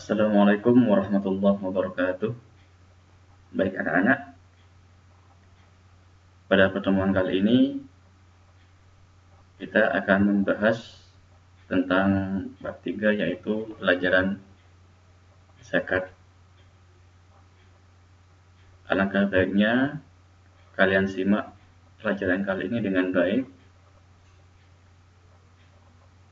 Assalamualaikum warahmatullahi wabarakatuh. Baik anak-anak, pada pertemuan kali ini kita akan membahas tentang bab 3, yaitu pelajaran zakat. Alangkah baiknya kalian simak pelajaran kali ini dengan baik,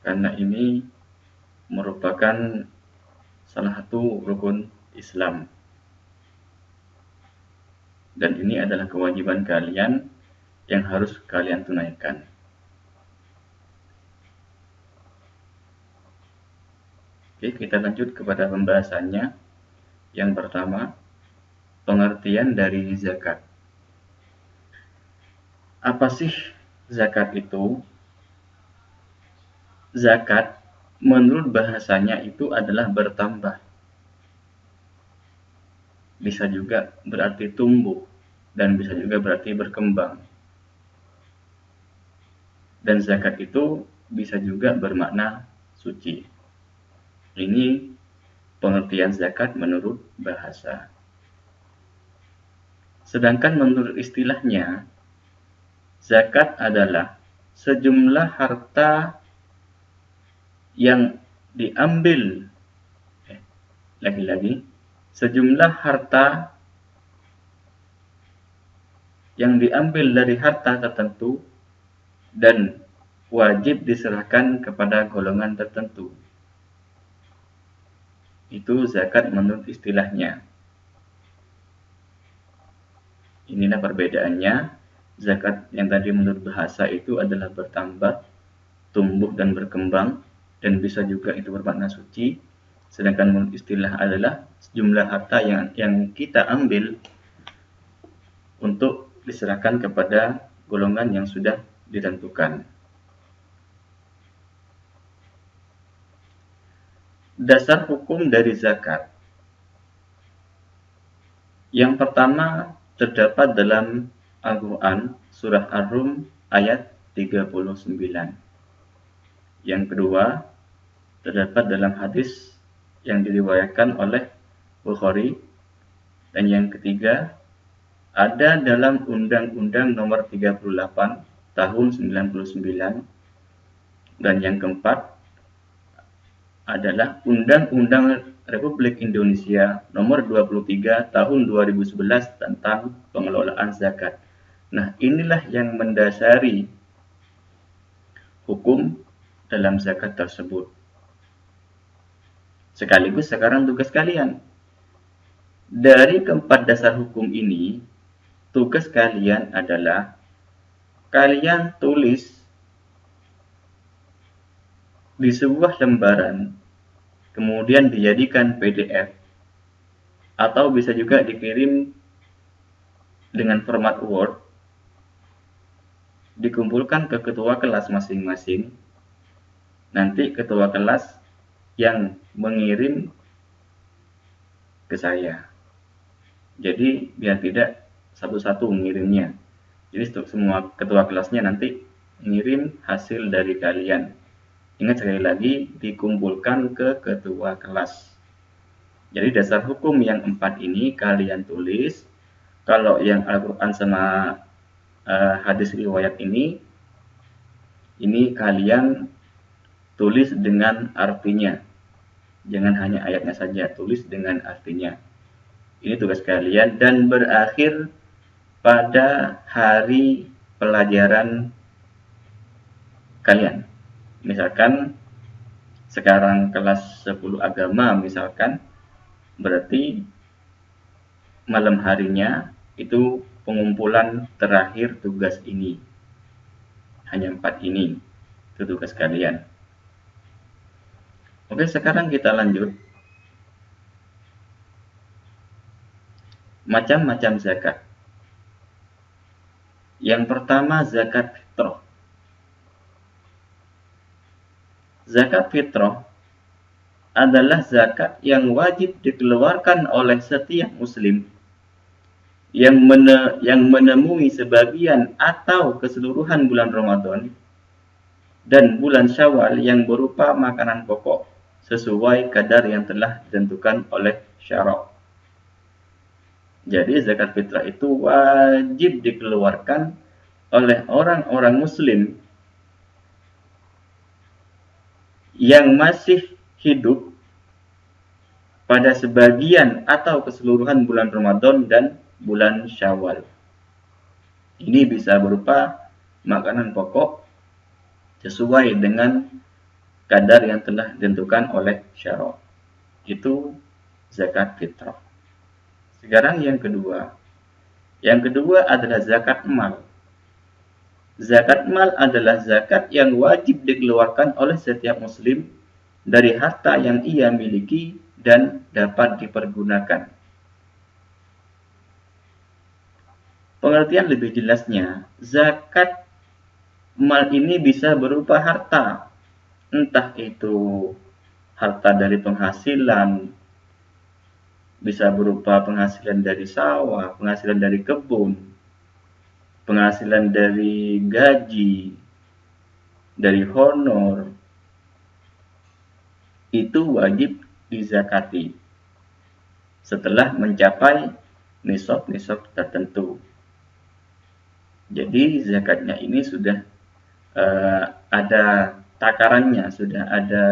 karena ini merupakan salah satu rukun Islam. Dan ini adalah kewajiban kalian yang harus kalian tunaikan. Oke, kita lanjut kepada pembahasannya. Yang pertama, pengertian dari zakat. Apa sih zakat itu? Zakat menurut bahasanya itu adalah bertambah. Bisa juga berarti tumbuh, dan bisa juga berarti berkembang. Dan zakat itu bisa juga bermakna suci. Ini pengertian zakat menurut bahasa. Sedangkan menurut istilahnya, zakat adalah sejumlah harta yang diambil, sejumlah harta yang diambil dari harta tertentu dan wajib diserahkan kepada golongan tertentu. Itu zakat menurut istilahnya. Inilah perbedaannya. Zakat yang tadi menurut bahasa itu adalah bertambah, tumbuh dan berkembang, dan bisa juga itu bermakna suci. Sedangkan menurut istilah adalah sejumlah harta yang kita ambil untuk diserahkan kepada golongan yang sudah ditentukan. Dasar hukum dari zakat. Yang pertama terdapat dalam Al-Quran, surah Ar-Rum ayat 39. Yang kedua terdapat dalam hadis yang diriwayatkan oleh Bukhari. Dan yang ketiga ada dalam Undang-Undang Nomor 38 Tahun 99. Dan yang keempat adalah Undang-Undang Republik Indonesia Nomor 23 Tahun 2011 tentang pengelolaan zakat. Nah, inilah yang mendasari hukum dalam zakat tersebut. Sekaligus sekarang tugas kalian. Dari keempat dasar hukum ini, tugas kalian adalah kalian tulis di sebuah lembaran, kemudian dijadikan PDF, atau bisa juga dikirim dengan format Word, dikumpulkan ke ketua kelas masing-masing. Nanti ketua kelas yang mengirim ke saya. Jadi biar tidak satu-satu mengirimnya. Jadi semua ketua kelasnya nanti mengirim hasil dari kalian. Ingat sekali lagi, dikumpulkan ke ketua kelas. Jadi dasar hukum yang 4 ini kalian tulis. Kalau yang Al-Quran sama hadis riwayat ini kalian tulis dengan artinya. Jangan hanya ayatnya saja, tulis dengan artinya. Ini tugas kalian dan berakhir pada hari pelajaran kalian. Misalkan sekarang kelas 10 agama misalkan, berarti malam harinya itu pengumpulan terakhir tugas ini. Hanya 4 ini, itu tugas kalian. Oke, sekarang kita lanjut. Macam-macam zakat. Yang pertama, zakat fitrah. Zakat fitrah adalah zakat yang wajib dikeluarkan oleh setiap muslim yang menemui sebagian atau keseluruhan bulan Ramadan dan bulan Syawal yang berupa makanan pokok sesuai kadar yang telah ditentukan oleh syarak. Jadi zakat fitrah itu wajib dikeluarkan oleh orang-orang muslim yang masih hidup pada sebagian atau keseluruhan bulan Ramadan dan bulan Syawal. Ini bisa berupa makanan pokok sesuai dengan kadar yang telah ditentukan oleh syarak. Itu zakat fitrah. Sekarang yang kedua. Yang kedua adalah zakat mal. Zakat mal adalah zakat yang wajib dikeluarkan oleh setiap muslim dari harta yang ia miliki dan dapat dipergunakan. Pengertian lebih jelasnya, zakat mal ini bisa berupa harta, entah itu harta dari penghasilan, bisa berupa penghasilan dari sawah, penghasilan dari kebun, penghasilan dari gaji, dari honor, itu wajib dizakati setelah mencapai nisab-nisab tertentu. Jadi zakatnya ini sudah ada takarannya, sudah ada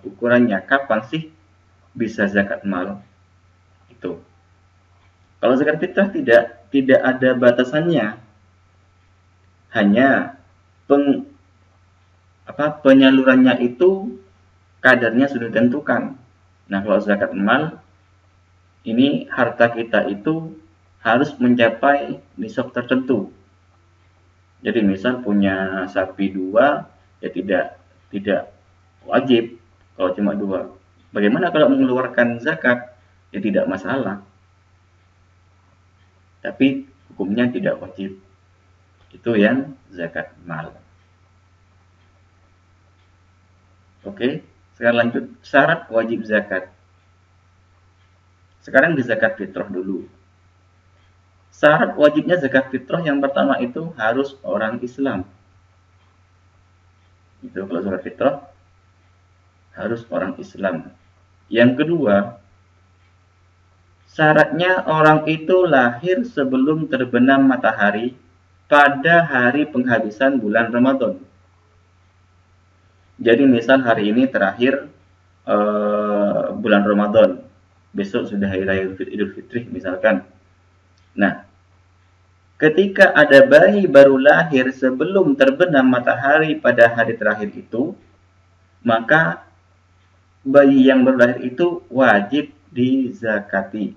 ukurannya. Kapan sih bisa zakat mal? Itu. Kalau zakat fitrah tidak ada batasannya. Hanya penyalurannya itu kadarnya sudah ditentukan. Nah, kalau zakat mal ini harta kita itu harus mencapai nisab tertentu. Jadi misal punya sapi 2, ya tidak wajib kalau cuma 2. Bagaimana kalau mengeluarkan zakat? Ya tidak masalah. Tapi hukumnya tidak wajib. Itu yang zakat mal. Oke, sekarang lanjut syarat wajib zakat. Sekarang di zakat fitrah dulu. Syarat wajibnya zakat fitrah yang pertama itu harus orang Islam. Itu kalau zakat fitrah harus orang Islam. Yang kedua, syaratnya orang itu lahir sebelum terbenam matahari pada hari penghabisan bulan Ramadan. Jadi misal hari ini terakhir bulan Ramadan, besok sudah hari raya Idul Fitri misalkan. Nah, ketika ada bayi baru lahir sebelum terbenam matahari pada hari terakhir itu, maka bayi yang baru lahir itu wajib dizakati.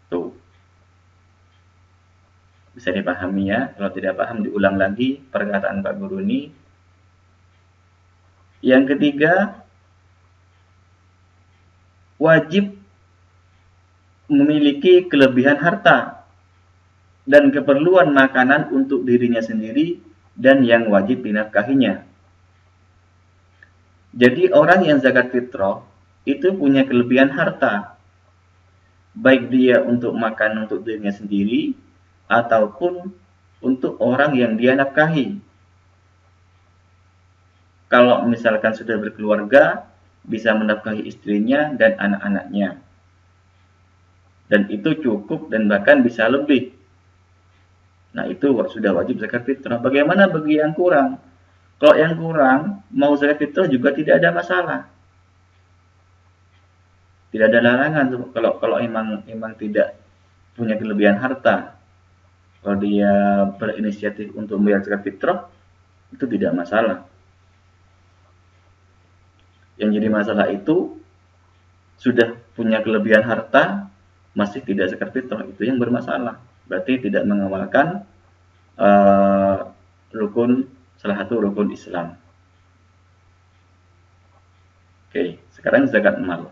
Tuh. Bisa dipahami ya, kalau tidak paham diulang lagi perkataan Pak Guru ini. Yang ketiga, wajib memiliki kelebihan harta dan keperluan makanan untuk dirinya sendiri dan yang wajib dinafkahinya. Jadi orang yang zakat fitrah itu punya kelebihan harta, baik dia untuk makan untuk dirinya sendiri ataupun untuk orang yang dia nafkahi. Kalau misalkan sudah berkeluarga, bisa menafkahi istrinya dan anak-anaknya. Dan itu cukup dan bahkan bisa lebih. Nah, itu sudah wajib zakat fitrah. Bagaimana bagi yang kurang? Kalau yang kurang, mau zakat fitrah juga tidak ada masalah. Tidak ada larangan kalau emang tidak punya kelebihan harta. Kalau dia berinisiatif untuk membayar zakat fitrah, itu tidak masalah. Yang jadi masalah itu sudah punya kelebihan harta, masih tidak zakat fitrah, itu yang bermasalah. Berarti tidak mengamalkan salah satu rukun Islam. Oke, sekarang zakat mal.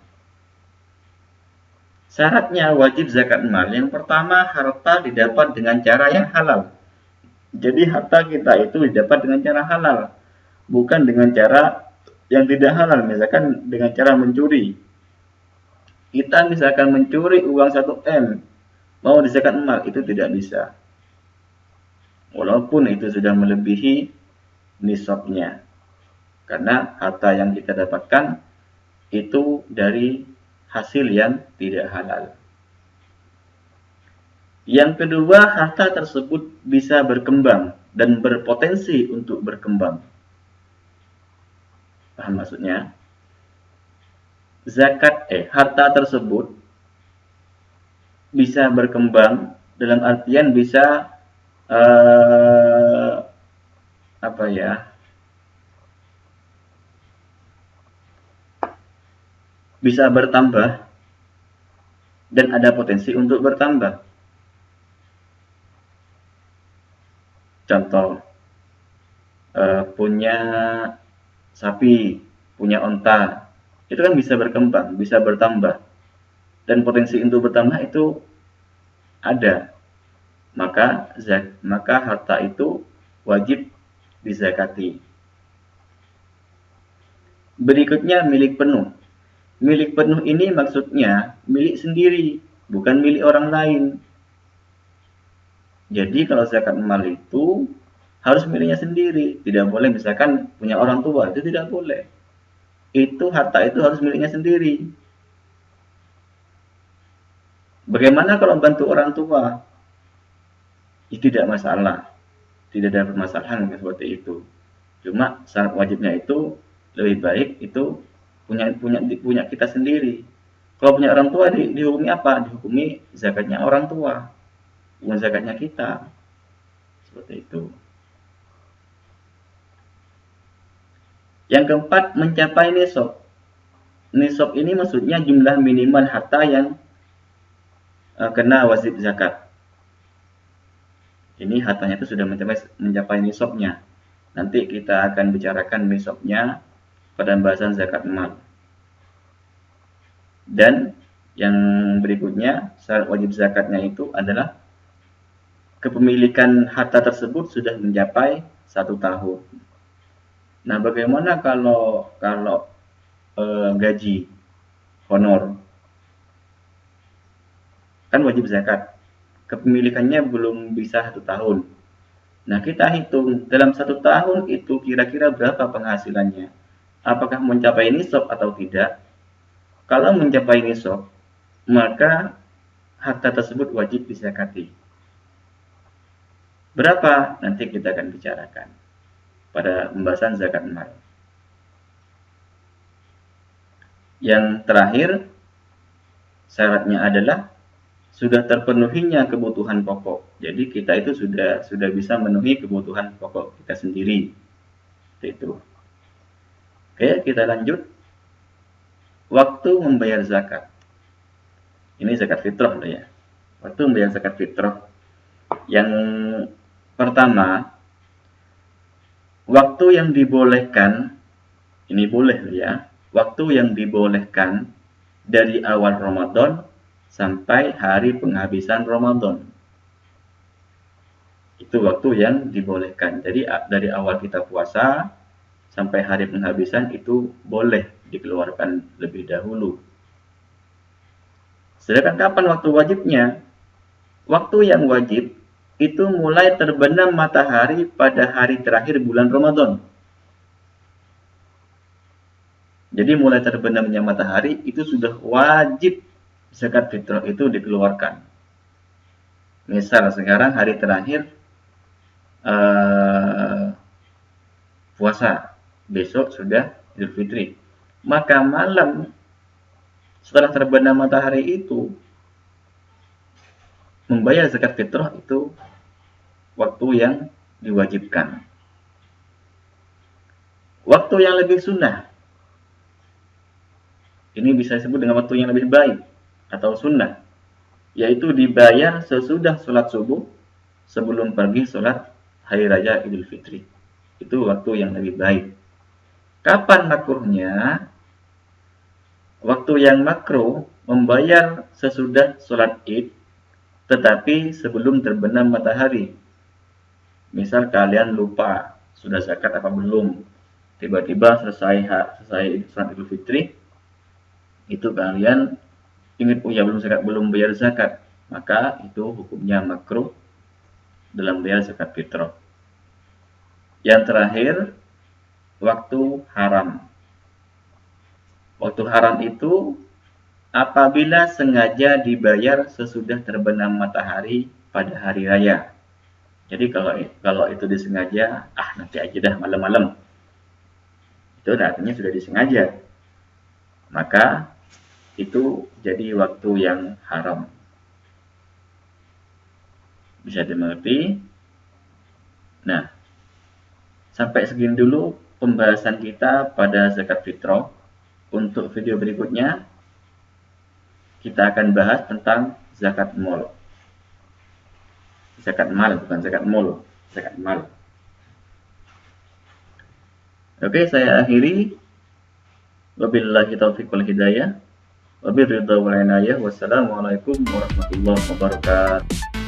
Syaratnya wajib zakat mal. Yang pertama, harta didapat dengan cara yang halal. Jadi harta kita itu didapat dengan cara halal, bukan dengan cara yang tidak halal. Misalkan dengan cara mencuri. Kita misalkan mencuri uang 1 M, mau dizakat mal, itu tidak bisa. Walaupun itu sudah melebihi nisabnya. karena harta yang kita dapatkan itu dari hasil yang tidak halal. Yang kedua, harta tersebut bisa berkembang dan berpotensi untuk berkembang. Paham maksudnya? Harta tersebut bisa berkembang dalam artian bisa apa ya? Bisa bertambah dan ada potensi untuk bertambah. Contoh, punya sapi, punya onta, itu kan bisa berkembang, bisa bertambah, dan potensi untuk bertambah itu ada. Maka harta itu wajib dizakati. Berikutnya, milik penuh. Milik penuh ini maksudnya milik sendiri, bukan milik orang lain. Jadi kalau zakat mal itu harus miliknya sendiri, tidak boleh misalkan punya orang tua, itu tidak boleh. Itu harta itu harus miliknya sendiri. Bagaimana kalau bantu orang tua? Itu tidak masalah, tidak ada permasalahan seperti itu. Cuma syarat wajibnya itu lebih baik itu punya kita sendiri. Kalau punya orang tua dihukumi apa? Dihukumi zakatnya orang tua, bukan zakatnya kita. Seperti itu. Yang keempat, mencapai nisab. Nisab ini maksudnya jumlah minimal harta yang kena wajib zakat. Ini hartanya itu sudah mencapai nisabnya. Nanti kita akan bicarakan nisabnya pada pembahasan zakat mal. Dan yang berikutnya, syarat wajib zakatnya itu adalah kepemilikan harta tersebut sudah mencapai 1 tahun. Nah, bagaimana kalau gaji honor? Kan wajib zakat. Kepemilikannya belum bisa 1 tahun. Nah, kita hitung dalam 1 tahun itu kira-kira berapa penghasilannya. Apakah mencapai nisab atau tidak? Kalau mencapai nisab, maka harta tersebut wajib dizakati. Berapa? Nanti kita akan bicarakan pada pembahasan zakat mal. Yang terakhir, syaratnya adalah sudah terpenuhinya kebutuhan pokok. Jadi kita itu sudah bisa memenuhi kebutuhan pokok kita sendiri. Itu. Oke, kita lanjut. Waktu membayar zakat. Ini zakat fitrah ya. Waktu membayar zakat fitrah. Yang pertama, waktu yang dibolehkan, ini boleh ya. Waktu yang dibolehkan dari awal Ramadan sampai hari penghabisan Ramadan. Itu waktu yang dibolehkan. Jadi dari awal kita puasa sampai hari penghabisan itu boleh dikeluarkan lebih dahulu. Sedangkan kapan waktu wajibnya? Waktu yang wajib itu mulai terbenam matahari pada hari terakhir bulan Ramadan. Jadi mulai terbenamnya matahari itu sudah wajib zakat fitrah itu dikeluarkan. Misal sekarang hari terakhir puasa, besok sudah Idul Fitri. Maka malam setelah terbenam matahari itu membayar zakat fitrah itu waktu yang diwajibkan. Waktu yang lebih sunnah, ini bisa disebut dengan waktu yang lebih baik atau sunnah, yaitu dibayar sesudah sholat subuh sebelum pergi sholat hari raya Idul Fitri. Itu waktu yang lebih baik. Kapan makruhnya? Waktu yang makruh membayar sesudah sholat Id, tetapi sebelum terbenam matahari. Misal kalian lupa sudah zakat apa belum, tiba-tiba selesai sholat Idul Fitri, itu kalian ingat belum bayar zakat, maka itu hukumnya makruh dalam bayar zakat fitrah. Yang terakhir, waktu haram. Waktu haram itu apabila sengaja dibayar sesudah terbenam matahari pada hari raya. Jadi kalau itu disengaja, nanti aja dah malam-malam. Itu artinya sudah disengaja. Maka itu jadi waktu yang haram. Bisa dimengerti? Nah, sampai segini dulu pembahasan kita pada zakat fitrah. Untuk video berikutnya, kita akan bahas tentang zakat mal. Zakat mal, bukan zakat mal. Zakat mal. Oke, saya akhiri. Wabillahi taufiq wal hidayah. Wabiridha wal inayah. Wassalamualaikum warahmatullahi wabarakatuh.